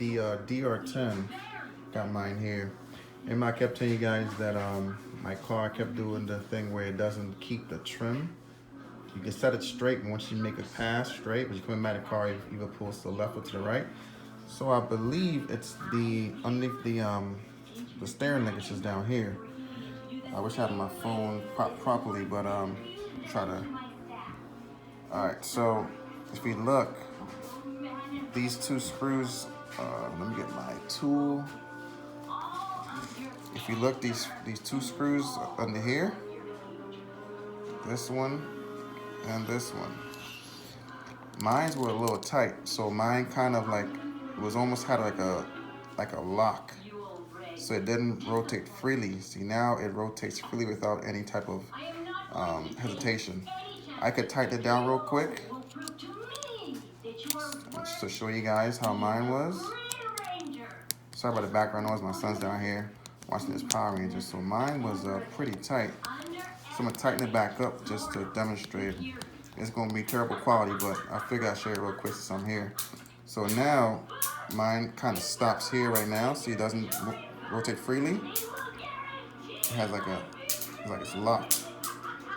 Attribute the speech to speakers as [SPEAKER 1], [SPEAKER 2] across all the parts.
[SPEAKER 1] the DR10. Got mine here. And I kept telling you guys that my car kept doing the thing where it doesn't keep the trim. You can set it straight, and once you make it pass straight, but you're coming back, the car either pulls to the left or to the right. So I believe it's the underneath the steering link is just down here. I wish I had my phone properly, but try to. All right, so if you look, these two screws. Let me get my tool. If you look, these two screws under here, this one and this one, mine were a little tight, so mine kind of like was almost had like a lock, so it didn't rotate freely. See, now it rotates freely without any type of hesitation. I could tighten it down real quick just to show you guys how mine was. Sorry about the background noise, my son's down here watching this Power Rangers. So mine was pretty tight. So I'm gonna tighten it back up just to demonstrate. It's gonna be terrible quality, but I figured I'd share it real quick since I'm here. So now mine kind of stops here right now. See, it doesn't rotate freely. It has like it's locked.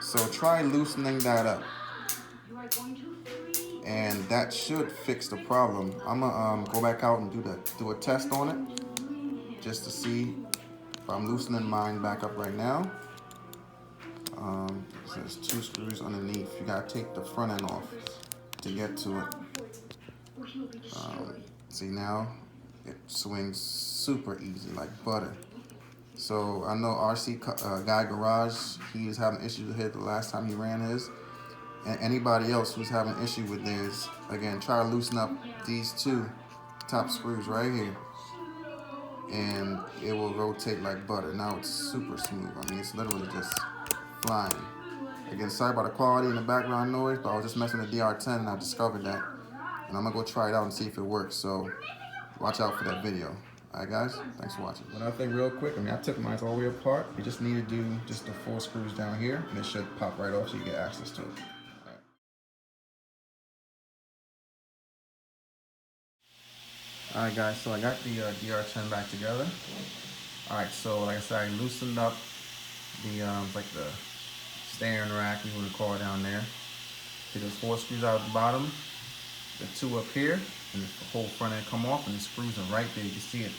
[SPEAKER 1] So try loosening that up, and that should fix the problem. I'm gonna go back out and do a test on it just to see if I'm loosening mine back up right now. There's two screws underneath. You gotta take the front end off to get to it. See, now it swings super easy, like butter. So I know RC Guy Garage, he was having issues with it the last time he ran his. And anybody else who's having an issue with theirs, again, try to loosen up these two top screws right here, and it will rotate like butter. Now it's super smooth. I mean, it's literally just flying. Again, sorry about the quality and the background noise, but I was just messing with the DR10 and I discovered that. And I'm gonna go try it out and see if it works. So watch out for that video. All right, guys, thanks for watching. One other thing real quick, I mean, I took mine all the way apart. You just need to do just the 4 screws down here, and it should pop right off so you get access to it. Alright guys, so I got the DR10 back together. Alright, so like I said, I loosened up the like the steering rack, you want to call it, down there. Take those 4 screws out at the bottom, the 2 up here, and the whole front end come off, and the screws are right there. You can see it,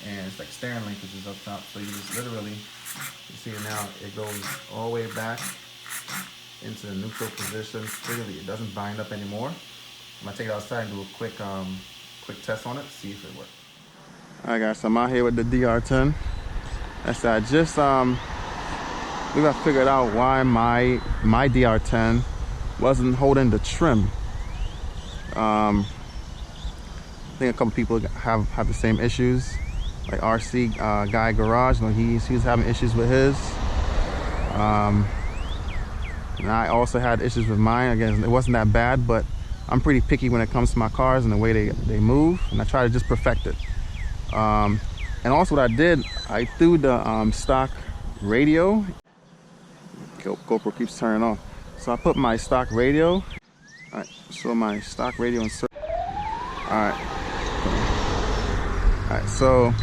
[SPEAKER 1] and it's like steering linkages up top. So you just literally, you see it now, it goes all the way back into the neutral position freely. It doesn't bind up anymore. I'm gonna take it outside and do a quick test on it, see if it works. Alright guys, so I'm out here with the DR10. I just we got figured out why my DR10 wasn't holding the trim. I think a couple people have the same issues, like RC Guy Garage. You know, he's having issues with his. And I also had issues with mine. Again, it wasn't that bad, but I'm pretty picky when it comes to my cars and the way they move, and I try to just perfect it. And also what I did, I threw the stock radio. GoPro keeps turning off. So I put my stock radio. Alright, so my stock radio and Alright, so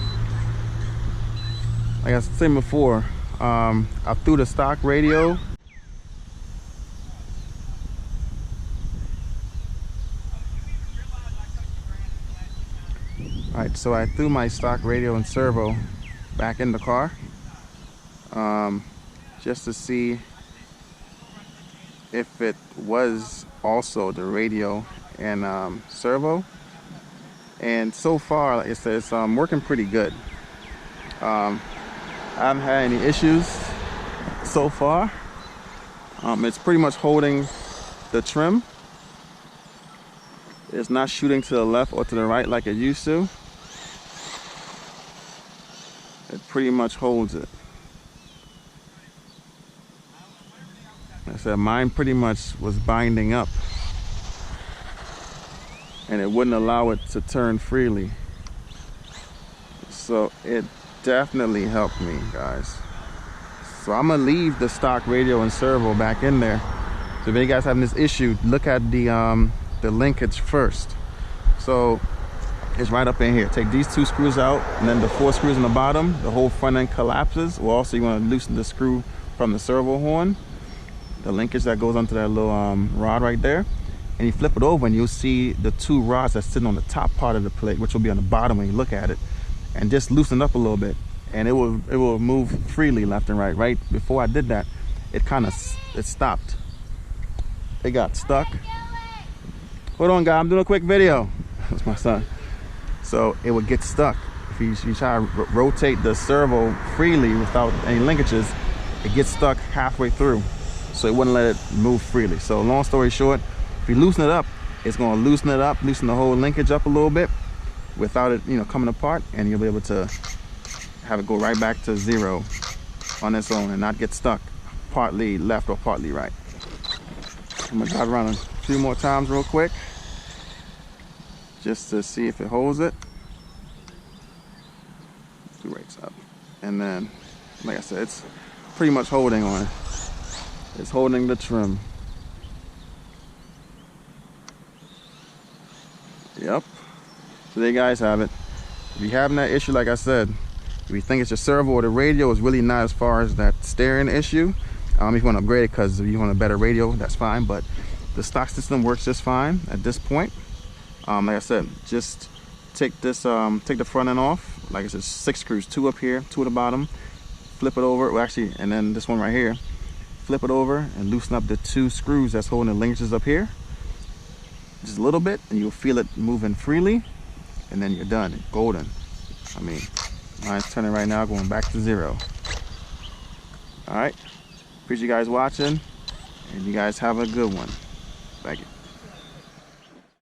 [SPEAKER 1] like I was saying before, I threw the stock radio. Alright, so I threw my stock radio and servo back in the car, just to see if it was also the radio and servo. And so far, like I said, it's working pretty good. I haven't had any issues so far. It's pretty much holding the trim. It's not shooting to the left or to the right like it used to. It pretty much holds it. Like I said, mine pretty much was binding up, and it wouldn't allow it to turn freely. So it definitely helped me, guys. So I'm gonna leave the stock radio and servo back in there. So if you guys having this issue, look at the linkage first. So is right up in here. Take these 2 screws out, and then the 4 screws in the bottom, the whole front end collapses. Well, also you want to loosen the screw from the servo horn, the linkage that goes onto that little rod right there, and you flip it over and you'll see the 2 rods that's sitting on the top part of the plate, which will be on the bottom when you look at it, and just loosen up a little bit, and it will move freely left and right. Right before I did that, it stopped. It got stuck. Hold on, guys, I'm doing a quick video. That's my son. So it would get stuck. If you try to rotate the servo freely without any linkages, it gets stuck halfway through. So it wouldn't let it move freely. So long story short, if you loosen it up, it's going to loosen it up, loosen the whole linkage up a little bit without it, coming apart, and you'll be able to have it go right back to 0 on its own and not get stuck partly left or partly right. I'm gonna drive around a few more times real quick just to see if it holds it. Rates up, and then like I said, it's pretty much holding on. It's holding the trim. Yep. So there you guys have it. If you're having that issue, like I said, if you think it's your servo or the radio, is really not as far as that steering issue. If you want to upgrade it because you want a better radio, that's fine, but the stock system works just fine at this point. Like I said, just take this, take the front end off. Like I said, 6 screws, 2 up here, 2 at the bottom. Flip it over, well actually, and then this one right here. Flip it over and loosen up the 2 screws that's holding the linkages up here. Just a little bit, and you'll feel it moving freely, and then you're done. It's golden. I mean, mine's turning right now, going back to 0. All right. Appreciate you guys watching, and you guys have a good one. Thank you.